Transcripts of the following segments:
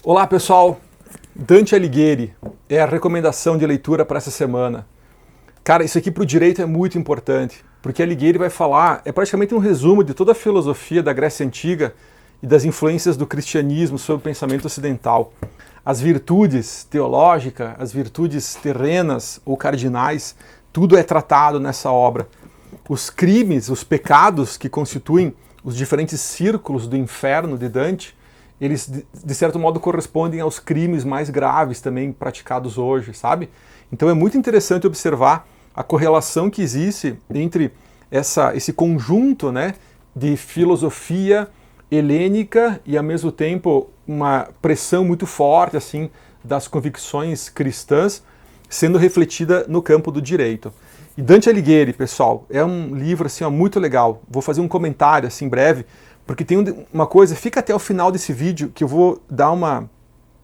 Olá pessoal, Dante Alighieri é a recomendação de leitura para essa semana. Cara, isso aqui para o direito é muito importante, porque Alighieri vai falar, é praticamente um resumo de toda a filosofia da Grécia Antiga e das influências do cristianismo sobre o pensamento ocidental. As virtudes teológicas, as virtudes terrenas ou cardinais, tudo é tratado nessa obra. Os crimes, os pecados que constituem os diferentes círculos do inferno de Dante, eles, de certo modo, correspondem aos crimes mais graves também praticados hoje, sabe? Então é muito interessante observar a correlação que existe entre esse conjunto, né, de filosofia helênica e, ao mesmo tempo, uma pressão muito forte assim, das convicções cristãs sendo refletida no campo do direito. E Dante Alighieri, pessoal, é um livro assim, muito legal. Vou fazer um comentário assim breve, porque tem uma coisa, fica até o final desse vídeo que eu vou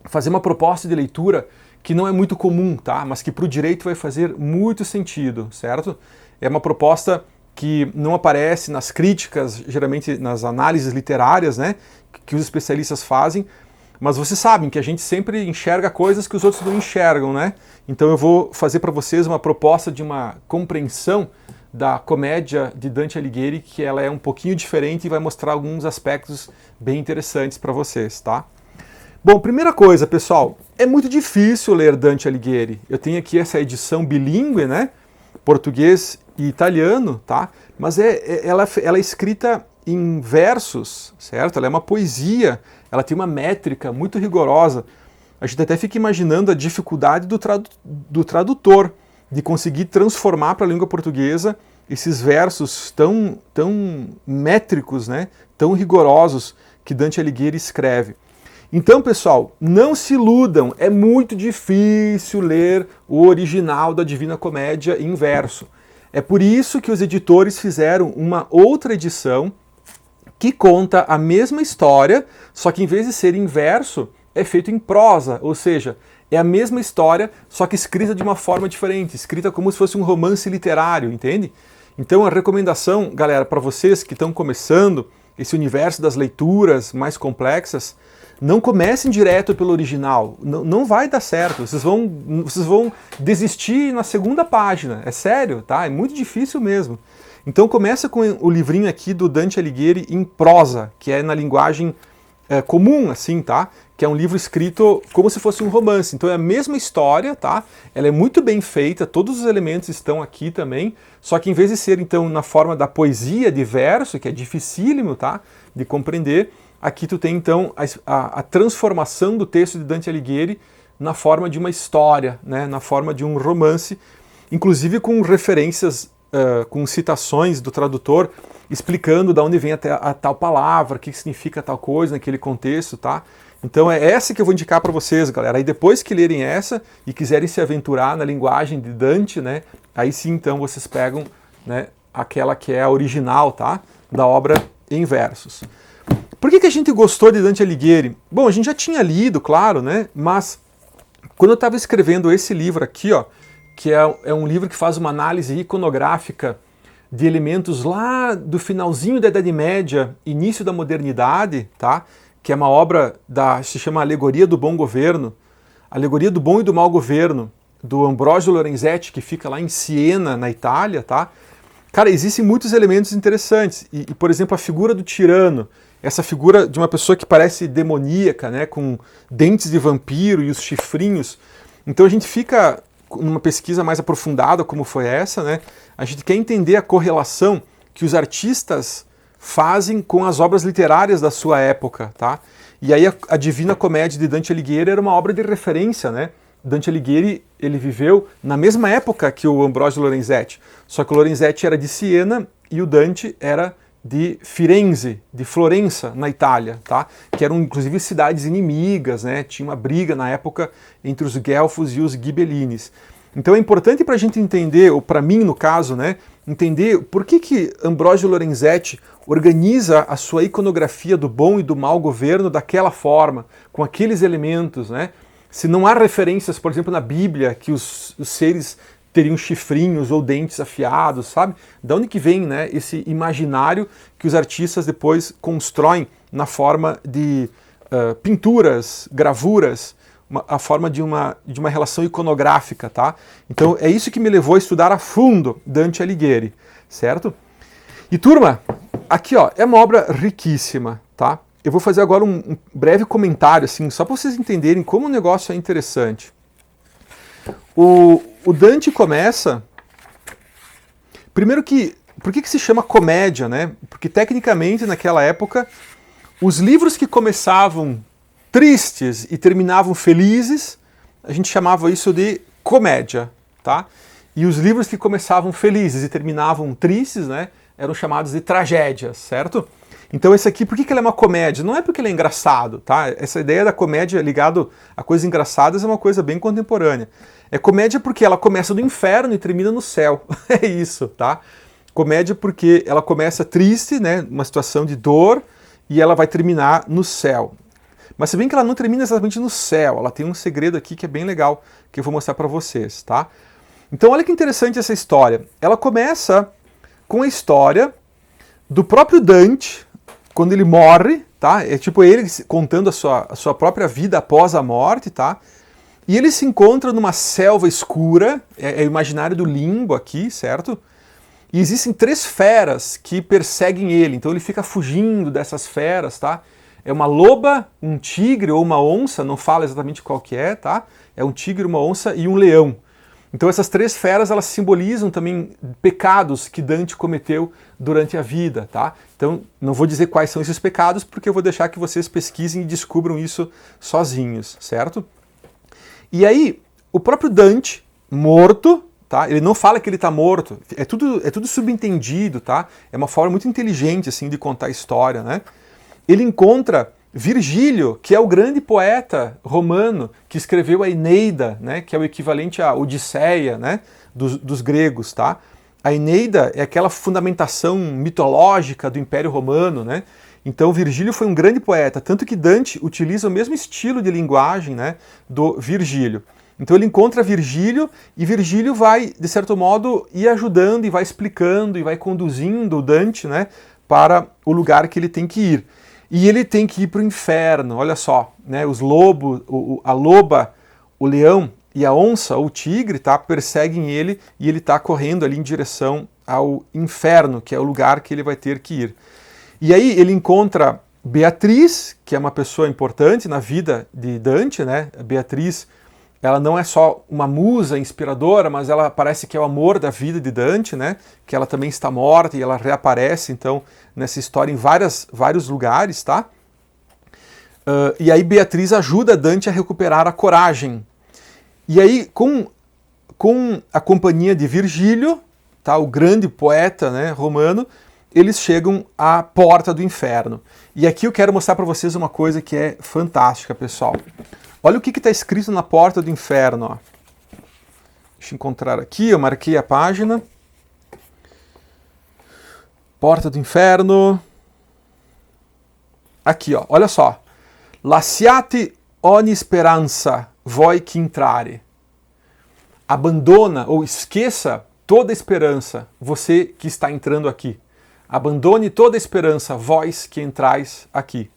fazer uma proposta de leitura que não é muito comum, tá? Mas que para o direito vai fazer muito sentido, certo? É uma proposta que não aparece nas críticas, geralmente nas análises literárias, né, que os especialistas fazem, mas vocês sabem que a gente sempre enxerga coisas que os outros não enxergam, né? Então eu vou fazer para vocês uma proposta de uma compreensão da comédia de Dante Alighieri, que ela é um pouquinho diferente e vai mostrar alguns aspectos bem interessantes para vocês, tá? Bom, primeira coisa, pessoal, é muito difícil ler Dante Alighieri. Eu tenho aqui essa edição bilíngue, né? Português e italiano, tá? Mas ela é escrita em versos, certo? Ela é uma poesia, ela tem uma métrica muito rigorosa. A gente até fica imaginando a dificuldade do tradutor de conseguir transformar para a língua portuguesa esses versos tão métricos, né? Tão rigorosos que Dante Alighieri escreve. Então, pessoal, não se iludam, é muito difícil ler o original da Divina Comédia em verso. É por isso que os editores fizeram uma outra edição que conta a mesma história, só que em vez de ser em verso, é feito em prosa, ou seja, é a mesma história, só que escrita de uma forma diferente, escrita como se fosse um romance literário, entende? Então a recomendação, galera, para vocês que estão começando esse universo das leituras mais complexas, não comecem direto pelo original, não vai dar certo, vocês vão desistir na segunda página, é sério, tá? É muito difícil mesmo. Então começa com o livrinho aqui do Dante Alighieri em prosa, que é na linguagem comum, assim, tá? Que é um livro escrito como se fosse um romance. Então é a mesma história, tá? Ela é muito bem feita, todos os elementos estão aqui também, só que em vez de ser, então, na forma da poesia de verso, que é dificílimo, tá? De compreender, aqui tu tem, então, a transformação do texto de Dante Alighieri na forma de uma história, né? Na forma de um romance, inclusive com referências, com citações do tradutor, explicando de onde vem a tal palavra, o que significa tal coisa naquele contexto, tá? Então é essa que eu vou indicar para vocês, galera. Aí depois que lerem essa e quiserem se aventurar na linguagem de Dante, né? Aí sim, então, vocês pegam, né, aquela que é a original, tá? Da obra em versos. Por que a gente gostou de Dante Alighieri? Bom, a gente já tinha lido, claro, né? Mas quando eu estava escrevendo esse livro aqui, ó, que é um livro que faz uma análise iconográfica de elementos lá do finalzinho da Idade Média, início da modernidade, tá? Que é uma obra se chama Alegoria do Bom Governo, Alegoria do Bom e do Mau Governo, do Ambrogio Lorenzetti, que fica lá em Siena, na Itália, tá? Cara, existem muitos elementos interessantes, e por exemplo, a figura do tirano, essa figura de uma pessoa que parece demoníaca, né, com dentes de vampiro e os chifrinhos. Então a gente fica numa pesquisa mais aprofundada, como foi essa, né? A gente quer entender a correlação que os artistas fazem com as obras literárias da sua época, tá? E aí a Divina Comédia de Dante Alighieri era uma obra de referência, né? Dante Alighieri, ele viveu na mesma época que o Ambrogio Lorenzetti, só que o Lorenzetti era de Siena e o Dante era de Firenze, de Florença, na Itália, tá? Que eram inclusive cidades inimigas, né? Tinha uma briga na época entre os guelfos e os ghibellines. Então é importante para a gente entender, ou para mim no caso, né, entender por que Ambrogio Lorenzetti organiza a sua iconografia do bom e do mau governo daquela forma, com aqueles elementos, né? Se não há referências, por exemplo, na Bíblia, que os seres teriam chifrinhos ou dentes afiados, sabe? Da onde que vem, né, esse imaginário que os artistas depois constroem na forma de pinturas, gravuras, a forma de uma relação iconográfica, tá? Então é isso que me levou a estudar a fundo Dante Alighieri, certo? E turma, aqui ó, é uma obra riquíssima, tá? Eu vou fazer agora um breve comentário, assim, só para vocês entenderem como o negócio é interessante. O Dante começa... Primeiro que... Por que se chama comédia, né? Porque tecnicamente, naquela época, os livros que começavam tristes e terminavam felizes, a gente chamava isso de comédia, tá? E os livros que começavam felizes e terminavam tristes, né, eram chamados de tragédias, certo? Então esse aqui, por que ele é uma comédia? Não é porque ele é engraçado, tá? Essa ideia da comédia ligado a coisas engraçadas é uma coisa bem contemporânea. É comédia porque ela começa do inferno e termina no céu. É isso, tá? Comédia porque ela começa triste, né, uma situação de dor, e ela vai terminar no céu. Mas se bem que ela não termina exatamente no céu, ela tem um segredo aqui que é bem legal, que eu vou mostrar para vocês, tá? Então olha que interessante essa história. Ela começa com a história do próprio Dante, quando ele morre, tá? É tipo ele contando a sua própria vida após a morte, tá? E ele se encontra numa selva escura, é o imaginário do limbo aqui, certo? E existem 3 feras que perseguem ele, então ele fica fugindo dessas feras, tá? É uma loba, um tigre ou uma onça, não fala exatamente qual que é, tá? É um tigre, uma onça e um leão. Então essas 3 feras, elas simbolizam também pecados que Dante cometeu durante a vida, tá? Então não vou dizer quais são esses pecados, porque eu vou deixar que vocês pesquisem e descubram isso sozinhos, certo? E aí, o próprio Dante, morto, tá? Ele não fala que ele está morto, é tudo subentendido, tá? É uma forma muito inteligente assim de contar a história, né? Ele encontra Virgílio, que é o grande poeta romano que escreveu a Eneida, né? Que é o equivalente à Odisseia, né? dos gregos, tá? A Eneida é aquela fundamentação mitológica do Império Romano, né? Então Virgílio foi um grande poeta, tanto que Dante utiliza o mesmo estilo de linguagem, né, do Virgílio. Então ele encontra Virgílio e Virgílio vai, de certo modo, ir ajudando e vai explicando e vai conduzindo o Dante, né, para o lugar que ele tem que ir. E ele tem que ir para o inferno, olha só, né, os lobos, a loba, o leão e a onça, ou o tigre, tá, perseguem ele e ele está correndo ali em direção ao inferno, que é o lugar que ele vai ter que ir. E aí ele encontra Beatriz, que é uma pessoa importante na vida de Dante, né? Beatriz, ela não é só uma musa inspiradora, mas ela parece que é o amor da vida de Dante, né? Que ela também está morta e ela reaparece, então, nessa história em vários lugares, tá? E aí Beatriz ajuda Dante a recuperar a coragem. E aí, com a companhia de Virgílio, tá? O grande poeta, né, romano, eles chegam à porta do inferno. E aqui eu quero mostrar para vocês uma coisa que é fantástica, pessoal. Olha o que está escrito na porta do inferno. Ó. Deixa eu encontrar aqui, eu marquei a página. Porta do inferno. Aqui, ó, olha só. Lasciate ogni speranza, voi que entrare. Abandona ou esqueça toda esperança, você que está entrando aqui. Abandone toda a esperança, vós que entrais aqui.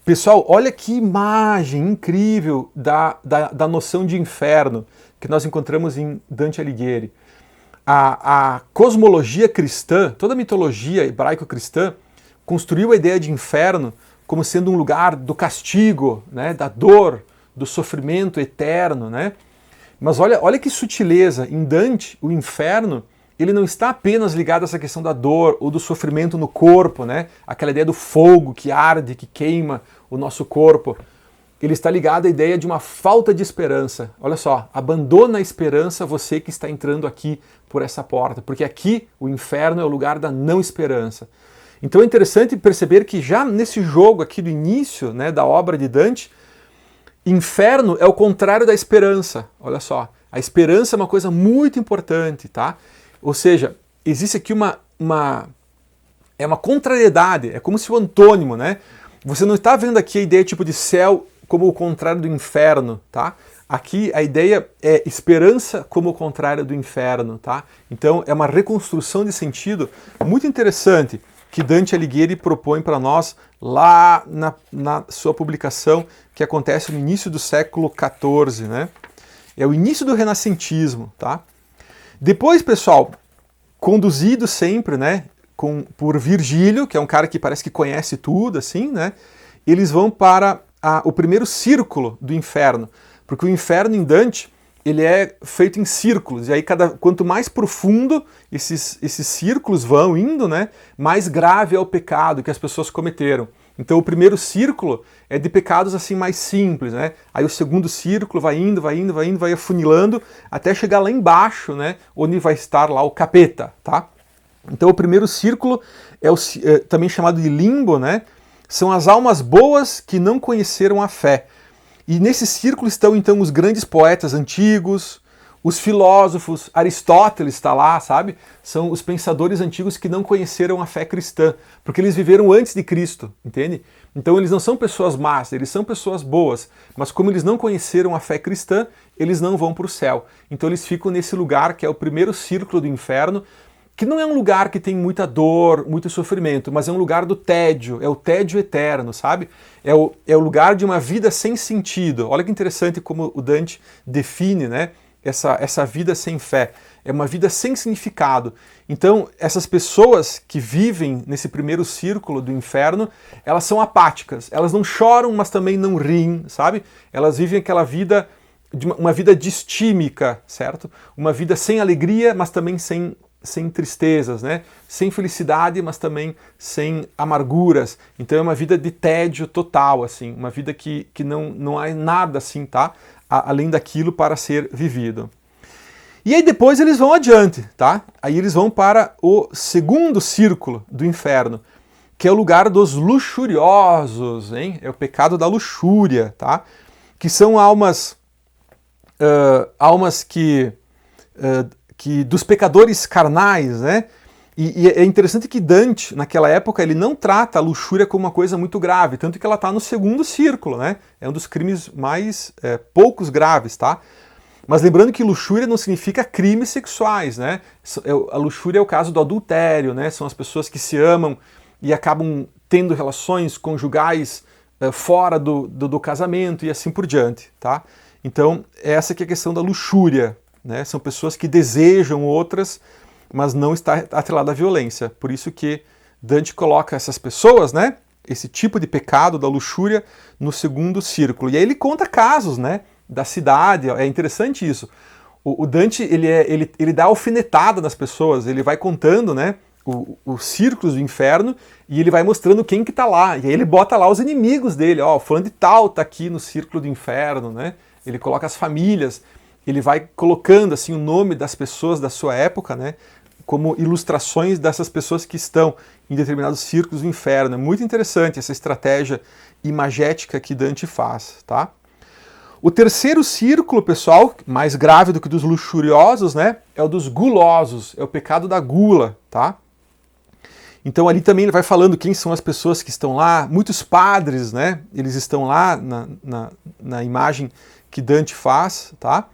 Pessoal, olha que imagem incrível da noção de inferno que nós encontramos em Dante Alighieri. A cosmologia cristã, toda a mitologia hebraico-cristã, construiu a ideia de inferno como sendo um lugar do castigo, né, da dor, do sofrimento eterno. Né? Mas olha que sutileza, em Dante, o inferno, ele não está apenas ligado a essa questão da dor ou do sofrimento no corpo, né? Aquela ideia do fogo que arde, que queima o nosso corpo. Ele está ligado à ideia de uma falta de esperança. Olha só, abandona a esperança você que está entrando aqui por essa porta, porque aqui o inferno é o lugar da não esperança. Então é interessante perceber que já nesse jogo aqui do início, né, da obra de Dante, inferno é o contrário da esperança. Olha só, a esperança é uma coisa muito importante, tá? Ou seja, existe aqui uma contrariedade, é como se o antônimo, né? Você não está vendo aqui a ideia tipo de céu como o contrário do inferno, tá? Aqui a ideia é esperança como o contrário do inferno, tá? Então é uma reconstrução de sentido muito interessante. que Dante Alighieri propõe para nós lá na sua publicação, que acontece no início do século XIV, né? É o início do renascentismo, tá? Depois, pessoal, conduzido sempre, né, por Virgílio, que é um cara que parece que conhece tudo, assim, né? Eles vão para o primeiro círculo do inferno, porque o inferno em Dante ele é feito em círculos, e aí quanto mais profundo esses círculos vão indo, né, mais grave é o pecado que as pessoas cometeram. Então o primeiro círculo é de pecados assim mais simples, né? Aí o segundo círculo vai indo, vai afunilando até chegar lá embaixo, né, onde vai estar lá o capeta, tá? Então o primeiro círculo é também chamado de limbo, né? São as almas boas que não conheceram a fé. E nesse círculo estão então os grandes poetas antigos, os filósofos, Aristóteles está lá, sabe? São os pensadores antigos que não conheceram a fé cristã, porque eles viveram antes de Cristo, entende? Então eles não são pessoas más, eles são pessoas boas, mas como eles não conheceram a fé cristã, eles não vão para o céu. Então eles ficam nesse lugar que é o primeiro círculo do inferno, que não é um lugar que tem muita dor, muito sofrimento, mas é um lugar do tédio, é o tédio eterno, sabe? É o lugar de uma vida sem sentido. Olha que interessante como o Dante define, né, essa vida sem fé. É uma vida sem significado. Então, essas pessoas que vivem nesse primeiro círculo do inferno, elas são apáticas. Elas não choram, mas também não riem, sabe? Elas vivem aquela vida, uma vida distímica, certo? Uma vida sem alegria, mas também sem tristezas, né? Sem felicidade, mas também sem amarguras. Então é uma vida de tédio total, assim, uma vida que não há nada assim, tá? Além daquilo para ser vivido. E aí depois eles vão adiante, tá? Aí eles vão para o segundo círculo do inferno, que é o lugar dos luxuriosos, hein? É o pecado da luxúria, tá? Que são almas que dos pecadores carnais, né? E é interessante que Dante, naquela época, ele não trata a luxúria como uma coisa muito grave, tanto que ela está no segundo círculo, né? É um dos crimes mais poucos graves, tá? Mas lembrando que luxúria não significa crimes sexuais, né? A luxúria é o caso do adultério, né? São as pessoas que se amam e acabam tendo relações conjugais fora do casamento e assim por diante, tá? Então, essa que é a questão da luxúria, né? São pessoas que desejam outras, mas não está atrelada à violência. Por isso que Dante coloca essas pessoas, né? Esse tipo de pecado da luxúria no segundo círculo. E aí ele conta casos, né? Da cidade. É interessante isso. O Dante ele dá alfinetada nas pessoas. Ele vai contando, né? Os círculos do inferno e ele vai mostrando quem que está lá. E aí ele bota lá os inimigos dele. Ó, o fulano de tal está aqui no círculo do inferno, né? Ele coloca as famílias. Ele vai colocando assim o nome das pessoas da sua época, né, como ilustrações dessas pessoas que estão em determinados círculos do inferno. É muito interessante essa estratégia imagética que Dante faz, tá? O terceiro círculo, pessoal, mais grave do que dos luxuriosos, né, é o dos gulosos, é o pecado da gula, tá? Então ali também ele vai falando quem são as pessoas que estão lá, muitos padres, né, eles estão lá na imagem que Dante faz, tá?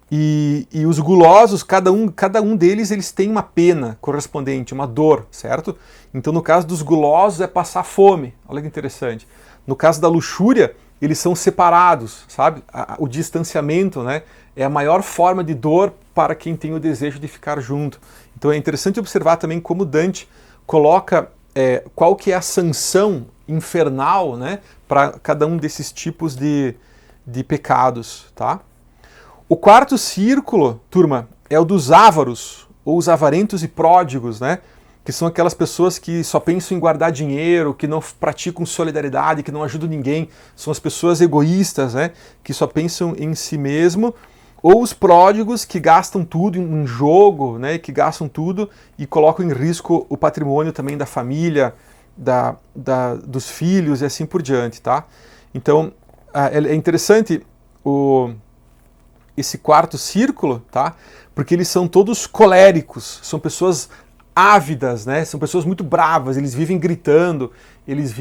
E os gulosos, cada um deles, eles têm uma pena correspondente, uma dor, certo? Então no caso dos gulosos é passar fome, olha que interessante. No caso da luxúria, eles são separados, sabe? O distanciamento, né, é a maior forma de dor para quem tem o desejo de ficar junto. Então é interessante observar também como Dante coloca qual que é a sanção infernal, né, para cada um desses tipos de pecados, tá? O quarto círculo, turma, é o dos ávaros, ou os avarentos e pródigos, né? Que são aquelas pessoas que só pensam em guardar dinheiro, que não praticam solidariedade, que não ajudam ninguém. São as pessoas egoístas, né? Que só pensam em si mesmo. Ou os pródigos que gastam tudo em jogo, né? Que gastam tudo e colocam em risco o patrimônio também da família, dos filhos e assim por diante, tá? Então, é interessante esse quarto círculo, tá? Porque eles são todos coléricos, são pessoas ávidas, né? São pessoas muito bravas, eles vivem gritando, eles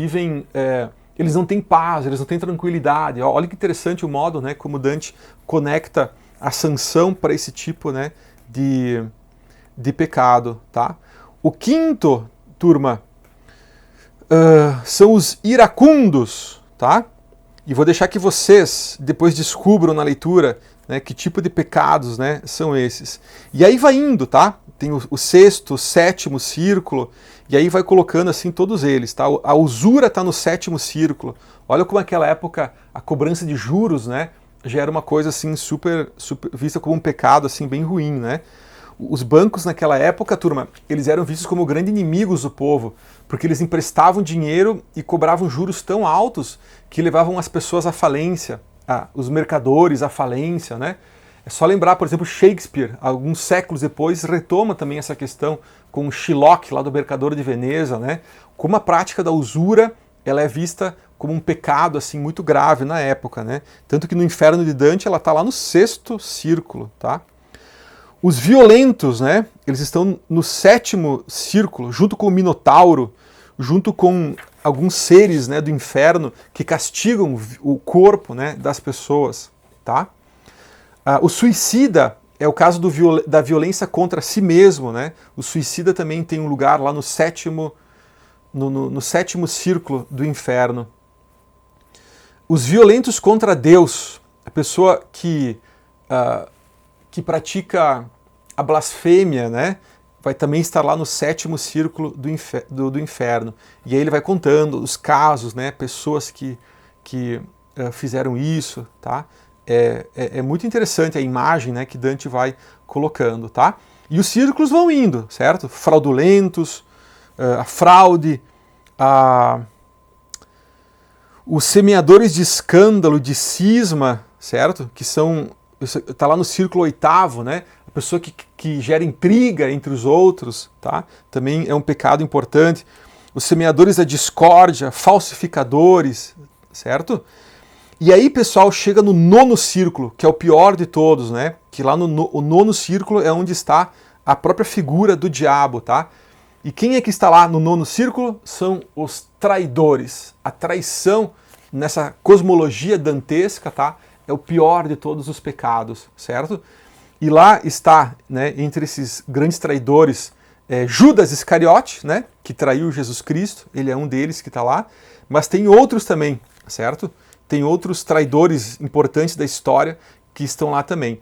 não têm paz, eles não têm tranquilidade. Olha que interessante o modo, né, como Dante conecta a sanção para esse tipo, né, de pecado, tá? O quinto, turma, são os iracundos, tá? E vou deixar que vocês depois descubram na leitura, né, que tipo de pecados, né, são esses. E aí vai indo, tá? Tem o sexto, o sétimo círculo, e aí vai colocando assim todos eles, tá? A usura está no sétimo círculo. Olha como naquela época a cobrança de juros, né, já era uma coisa assim super vista como um pecado assim bem ruim, né? Os bancos naquela época, turma, eles eram vistos como grandes inimigos do povo, porque eles emprestavam dinheiro e cobravam juros tão altos que levavam as pessoas à falência, os mercadores à falência, né? É só lembrar, por exemplo, Shakespeare, alguns séculos depois, retoma também essa questão com Shylock, lá do Mercador de Veneza, né? Como a prática da usura, ela é vista como um pecado assim muito grave na época, né? Tanto que no Inferno de Dante ela está lá no sexto círculo, tá? Os violentos, né, eles estão no sétimo círculo, junto com o Minotauro, junto com alguns seres, né, do inferno que castigam o corpo, né, das pessoas. Tá? O suicida é o caso da violência contra si mesmo. Né? O suicida também tem um lugar lá no sétimo, no sétimo círculo do inferno. Os violentos contra Deus, a pessoa que pratica a blasfêmia, né, vai também estar lá no sétimo círculo do inferno. E aí ele vai contando os casos, né, pessoas que fizeram isso. Tá? É muito interessante a imagem, né, que Dante vai colocando. Tá? E os círculos vão indo, certo? Fraudulentos, a fraude, os semeadores de escândalo, de cisma, certo? Que são... Está lá no círculo oitavo, né? A pessoa que gera intriga entre os outros, tá? Também é um pecado importante. Os semeadores da discórdia, falsificadores, certo? E aí, pessoal, chega no nono círculo, que é o pior de todos, né? Que lá o nono círculo é onde está a própria figura do diabo, tá? E quem é que está lá no nono círculo? São os traidores. A traição nessa cosmologia dantesca, tá? É o pior de todos os pecados, certo? E lá está, né, entre esses grandes traidores, Judas Iscariote, né, que traiu Jesus Cristo, ele é um deles que está lá, mas tem outros também, certo? Tem outros traidores importantes da história que estão lá também.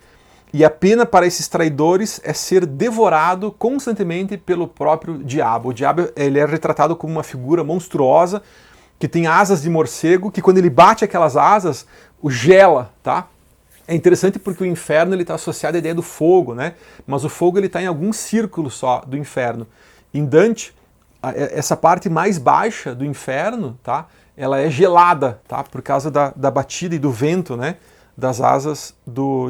E a pena para esses traidores é ser devorado constantemente pelo próprio diabo. O diabo, ele é retratado como uma figura monstruosa, que tem asas de morcego, que quando ele bate aquelas asas, o gela, tá? É interessante porque o inferno está associado à ideia do fogo, né? Mas o fogo está em alguns círculos só do inferno. Em Dante, essa parte mais baixa do inferno, tá? Ela é gelada, tá? Por causa da batida e do vento, né? Das asas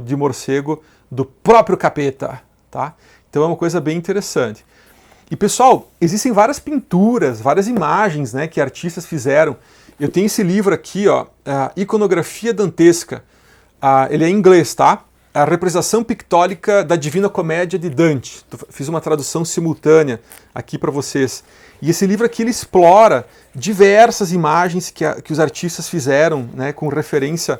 de morcego do próprio capeta, tá? Então é uma coisa bem interessante. E pessoal, existem várias pinturas, várias imagens, né, que artistas fizeram. Eu tenho esse livro aqui, ó, Iconografia Dantesca. Ele é em inglês, tá? A representação pictórica da Divina Comédia de Dante. Fiz uma tradução simultânea aqui para vocês. E esse livro aqui ele explora diversas imagens que os artistas fizeram, né, com referência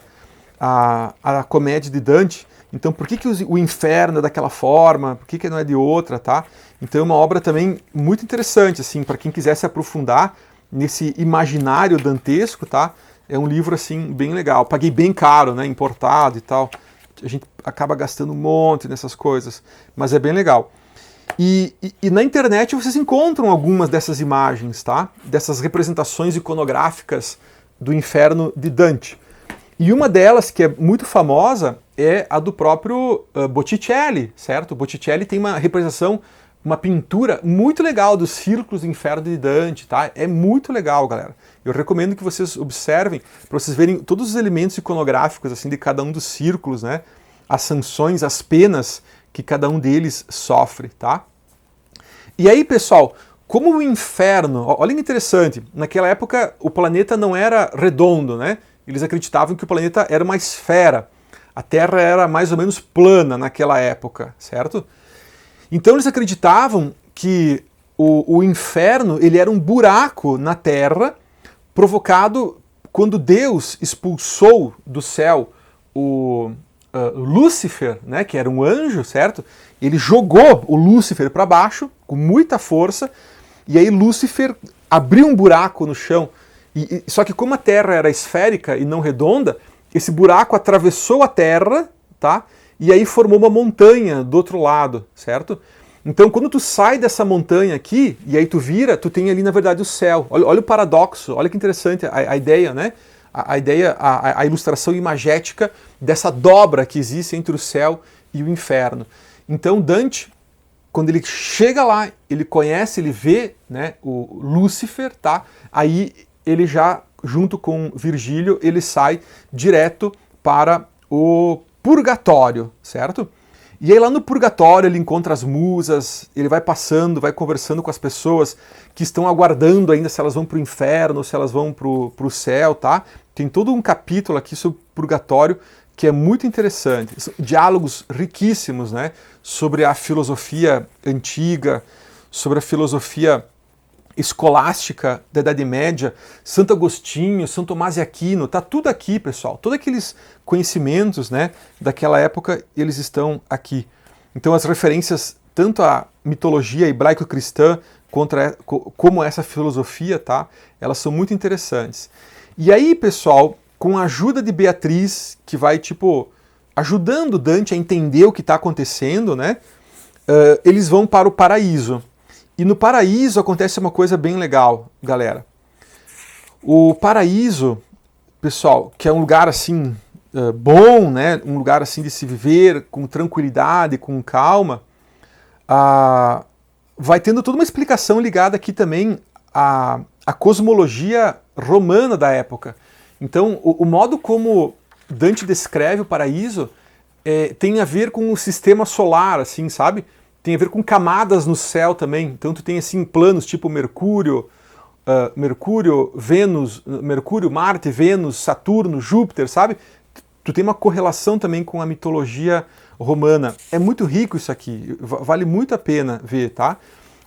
à comédia de Dante. Então, por que o inferno é daquela forma? Por que não é de outra, tá? Então, é uma obra também muito interessante, assim, para quem quiser se aprofundar nesse imaginário dantesco, tá? É um livro, assim, bem legal. Paguei bem caro, né, importado e tal. A gente acaba gastando um monte nessas coisas, mas é bem legal. E na internet vocês encontram algumas dessas imagens, tá? Dessas representações iconográficas do inferno de Dante. E uma delas, que é muito famosa, é a do próprio Botticelli, certo? Botticelli tem uma representação, uma pintura muito legal dos círculos do inferno de Dante, tá? É muito legal, galera. Eu recomendo que vocês observem, para vocês verem todos os elementos iconográficos assim, de cada um dos círculos, né? As sanções, as penas que cada um deles sofre, tá? E aí, pessoal, como o inferno... Olha que interessante, naquela época o planeta não era redondo, né? Eles acreditavam que o planeta era uma esfera. A Terra era mais ou menos plana naquela época, certo? Então eles acreditavam que o inferno ele era um buraco na Terra provocado quando Deus expulsou do céu o Lúcifer, né, que era um anjo, certo? Ele jogou o Lúcifer para baixo com muita força e aí Lúcifer abriu um buraco no chão, só que como a Terra era esférica e não redonda, esse buraco atravessou a Terra, tá? E aí formou uma montanha do outro lado, certo? Então quando tu sai dessa montanha aqui, e aí tu vira, tu tem ali na verdade o céu. Olha o paradoxo, olha que interessante a ideia, né? A ideia, a ilustração imagética dessa dobra que existe entre o céu e o inferno. Então Dante, quando ele chega lá, ele conhece, ele vê, né, o Lúcifer, tá? Aí ele já, junto com Virgílio, ele sai direto para o purgatório, certo? E aí lá no purgatório ele encontra as musas, ele vai passando, vai conversando com as pessoas que estão aguardando ainda se elas vão para o inferno, se elas vão para o céu, tá? Tem todo um capítulo aqui sobre o purgatório que é muito interessante. São diálogos riquíssimos, né? Sobre a filosofia antiga, sobre a filosofia escolástica da Idade Média, Santo Agostinho, São Tomás de Aquino, tá tudo aqui, pessoal. Todos aqueles conhecimentos, né, daquela época, eles estão aqui. Então as referências tanto à mitologia hebraico-cristã como essa filosofia, tá? Elas são muito interessantes. E aí, pessoal, com a ajuda de Beatriz, que vai, tipo, ajudando Dante a entender o que está acontecendo, né? Eles vão para o paraíso. E no paraíso acontece uma coisa bem legal, galera. O paraíso, pessoal, que é um lugar assim bom, né? Um lugar assim de se viver com tranquilidade, com calma, vai tendo toda uma explicação ligada aqui também à cosmologia romana da época. Então, o modo como Dante descreve o paraíso tem a ver com o sistema solar, assim, sabe? Tem a ver com camadas no céu também. Então tu tem assim planos tipo Mercúrio, Marte, Vênus, Saturno, Júpiter, sabe? Tu tem uma correlação também com a mitologia romana. É muito rico isso aqui, vale muito a pena ver, tá?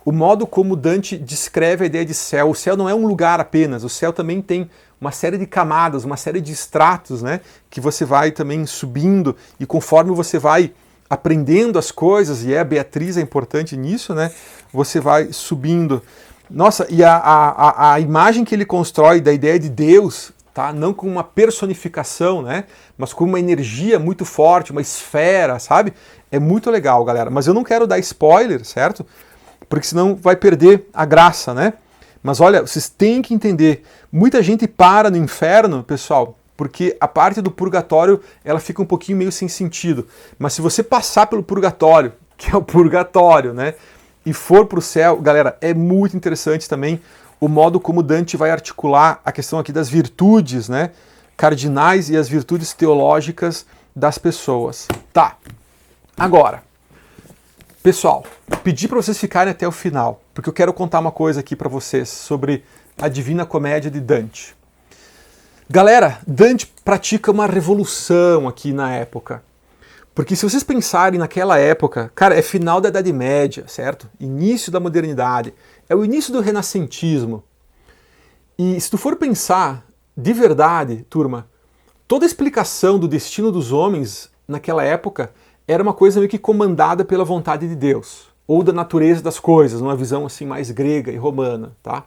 O modo como Dante descreve a ideia de céu. O céu não é um lugar apenas, o céu também tem uma série de camadas, uma série de estratos, né? Que você vai também subindo e conforme você vai aprendendo as coisas, e a Beatriz é importante nisso, né? Você vai subindo. Nossa, e a imagem que ele constrói da ideia de Deus, tá? Não como uma personificação, né? Mas como uma energia muito forte, uma esfera, sabe? É muito legal, galera. Mas eu não quero dar spoiler, certo? Porque senão vai perder a graça, né? Mas olha, vocês têm que entender. Muita gente para no inferno, pessoal, porque a parte do purgatório ela fica um pouquinho meio sem sentido. Mas se você passar pelo purgatório, que é o purgatório, né, e for para o céu, galera, é muito interessante também o modo como Dante vai articular a questão aqui das virtudes, né, cardinais e as virtudes teológicas das pessoas. Tá, agora, pessoal, pedi para vocês ficarem até o final, porque eu quero contar uma coisa aqui para vocês sobre a Divina Comédia de Dante. Galera, Dante pratica uma revolução aqui na época. Porque se vocês pensarem naquela época, cara, é final da Idade Média, certo? Início da modernidade. É o início do renascentismo. E se tu for pensar, de verdade, turma, toda a explicação do destino dos homens naquela época era uma coisa meio que comandada pela vontade de Deus. Ou da natureza das coisas, numa visão assim mais grega e romana, tá?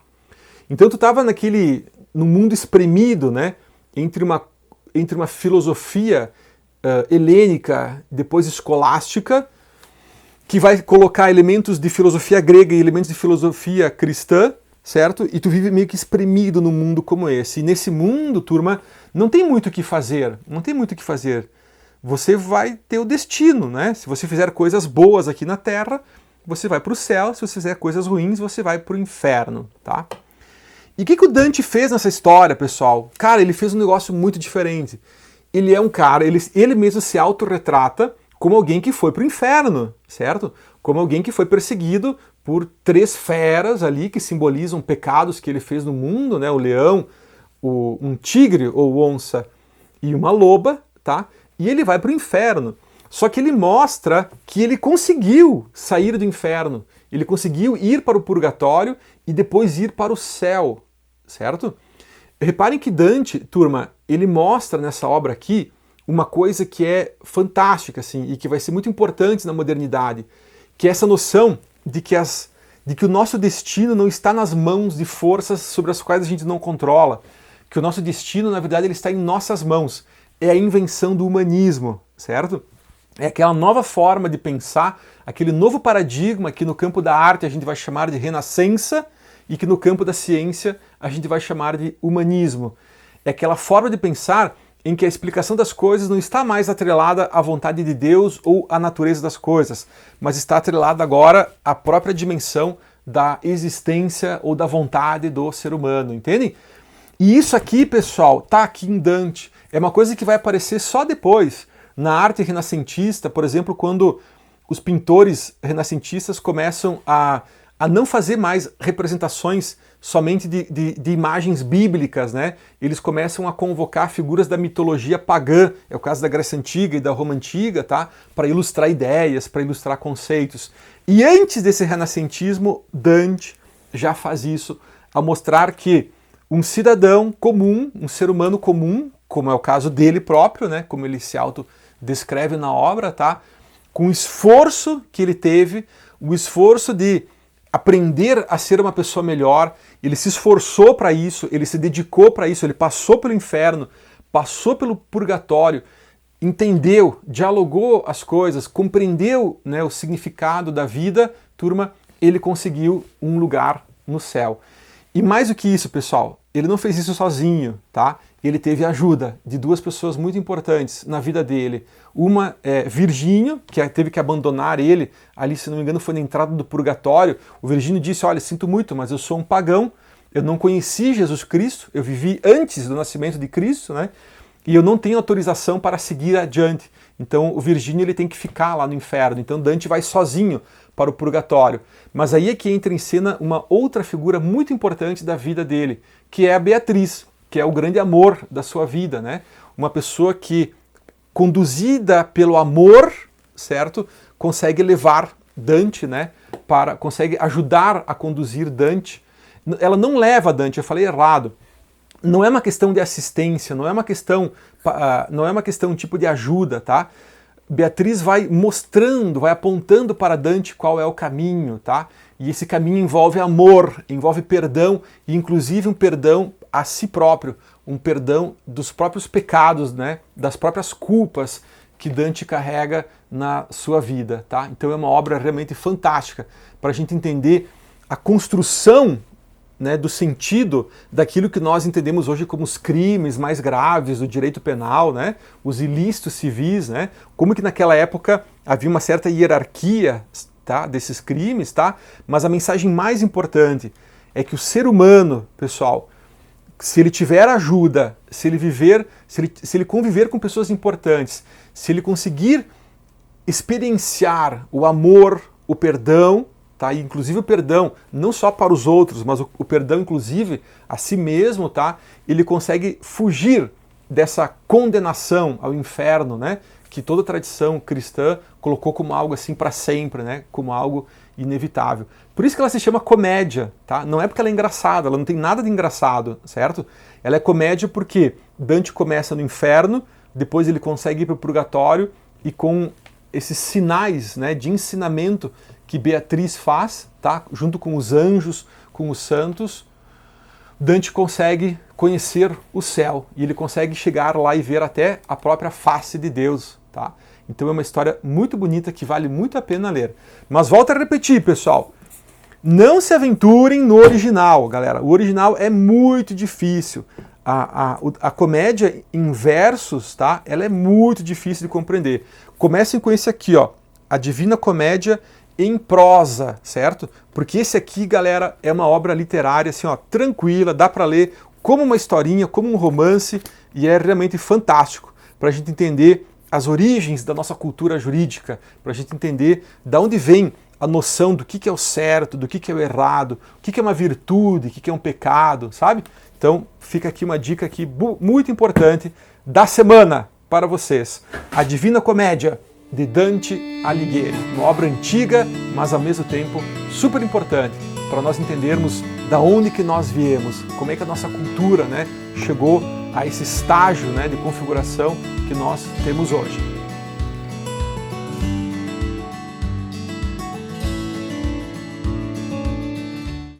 Então tu estava num mundo espremido, né, entre uma filosofia helênica, depois escolástica, que vai colocar elementos de filosofia grega e elementos de filosofia cristã, certo? E tu vive meio que espremido num mundo como esse. E nesse mundo, turma, não tem muito o que fazer, não tem muito o que fazer. Você vai ter o destino, né? Se você fizer coisas boas aqui na Terra, você vai para o céu, se você fizer coisas ruins, você vai para o inferno, tá? E o que o Dante fez nessa história, pessoal? Cara, ele fez um negócio muito diferente. Ele é um cara, ele mesmo se autorretrata como alguém que foi para o inferno, certo? Como alguém que foi perseguido por 3 feras ali que simbolizam pecados que ele fez no mundo, né? O leão, um tigre ou onça e uma loba, tá? E ele vai para o inferno. Só que ele mostra que ele conseguiu sair do inferno. Ele conseguiu ir para o purgatório e depois ir para o céu, certo? Reparem que Dante, turma, ele mostra nessa obra aqui uma coisa que é fantástica, assim, e que vai ser muito importante na modernidade, que é essa noção de que as de que o nosso destino não está nas mãos de forças sobre as quais a gente não controla, que o nosso destino, na verdade, ele está em nossas mãos. É a invenção do humanismo, certo? É aquela nova forma de pensar, aquele novo paradigma que no campo da arte a gente vai chamar de renascença e que no campo da ciência a gente vai chamar de humanismo. É aquela forma de pensar em que a explicação das coisas não está mais atrelada à vontade de Deus ou à natureza das coisas, mas está atrelada agora à própria dimensão da existência ou da vontade do ser humano, entendem? E isso aqui, pessoal, tá aqui em Dante. É uma coisa que vai aparecer só depois. Na arte renascentista, por exemplo, quando os pintores renascentistas começam a não fazer mais representações somente de imagens bíblicas, né? Eles começam a convocar figuras da mitologia pagã, é o caso da Grécia Antiga e da Roma Antiga, tá? Para ilustrar ideias, para ilustrar conceitos. E antes desse renascentismo, Dante já faz isso, a mostrar que um cidadão comum, um ser humano comum, como é o caso dele próprio, né? Como ele se autodescreve na obra, tá? Com o esforço que ele teve, o esforço de aprender a ser uma pessoa melhor, ele se esforçou para isso, ele se dedicou para isso, ele passou pelo inferno, passou pelo purgatório, entendeu, dialogou as coisas, compreendeu, né, o significado da vida, turma, ele conseguiu um lugar no céu. E mais do que isso, pessoal, ele não fez isso sozinho, tá? Ele teve a ajuda de duas pessoas muito importantes na vida dele. Uma é Virgínio, que teve que abandonar ele, ali, se não me engano, foi na entrada do purgatório. O Virgínio disse, olha, sinto muito, mas eu sou um pagão, eu não conheci Jesus Cristo, eu vivi antes do nascimento de Cristo, né? E eu não tenho autorização para seguir adiante. Então o Virgínio ele tem que ficar lá no inferno. Então Dante vai sozinho para o purgatório. Mas aí é que entra em cena uma outra figura muito importante da vida dele, que é a Beatriz, que é o grande amor da sua vida, né? Uma pessoa que, conduzida pelo amor, certo? Consegue levar Dante, né? Consegue ajudar a conduzir Dante. Ela não leva Dante, eu falei errado. Não é uma questão de assistência, não é uma questão tipo de ajuda, tá? Beatriz vai mostrando, vai apontando para Dante qual é o caminho, tá? E esse caminho envolve amor, envolve perdão, e inclusive um perdão a si próprio, um perdão dos próprios pecados, né? Das próprias culpas que Dante carrega na sua vida, tá? Então é uma obra realmente fantástica para a gente entender a construção, né, do sentido daquilo que nós entendemos hoje como os crimes mais graves do direito penal, né, os ilícitos civis, né, como que naquela época havia uma certa hierarquia, tá, desses crimes, tá, mas a mensagem mais importante é que o ser humano, pessoal, se ele tiver ajuda, se ele conviver com pessoas importantes, se ele conseguir experienciar o amor, o perdão, tá? E inclusive o perdão não só para os outros, mas o perdão inclusive a si mesmo, tá? Ele consegue fugir dessa condenação ao inferno, né? Que toda a tradição cristã colocou como algo assim para sempre, né? Como algo inevitável. Por isso que ela se chama comédia, tá? Não é porque ela é engraçada, ela não tem nada de engraçado, certo? Ela é comédia porque Dante começa no inferno, depois ele consegue ir para o purgatório e com esses sinais, né, de ensinamento que Beatriz faz, tá? Junto com os anjos, com os santos, Dante consegue conhecer o céu e ele consegue chegar lá e ver até a própria face de Deus, tá? Então é uma história muito bonita que vale muito a pena ler. Mas volto a repetir, pessoal, não se aventurem no original, galera. O original é muito difícil. A comédia em versos, tá? Ela é muito difícil de compreender. Comecem com esse aqui, ó, a Divina Comédia em prosa, certo? Porque esse aqui, galera, é uma obra literária, assim, ó, tranquila, dá para ler como uma historinha, como um romance, e é realmente fantástico para a gente entender as origens da nossa cultura jurídica, para a gente entender de onde vem a noção do que é o certo, do que é o errado, o que é uma virtude, o que é um pecado, sabe? Então fica aqui uma dica aqui muito importante da semana para vocês. A Divina Comédia, de Dante Alighieri, uma obra antiga, mas ao mesmo tempo super importante para nós entendermos da onde que nós viemos, como é que a nossa cultura, né, chegou a esse estágio, né, de configuração que nós temos hoje.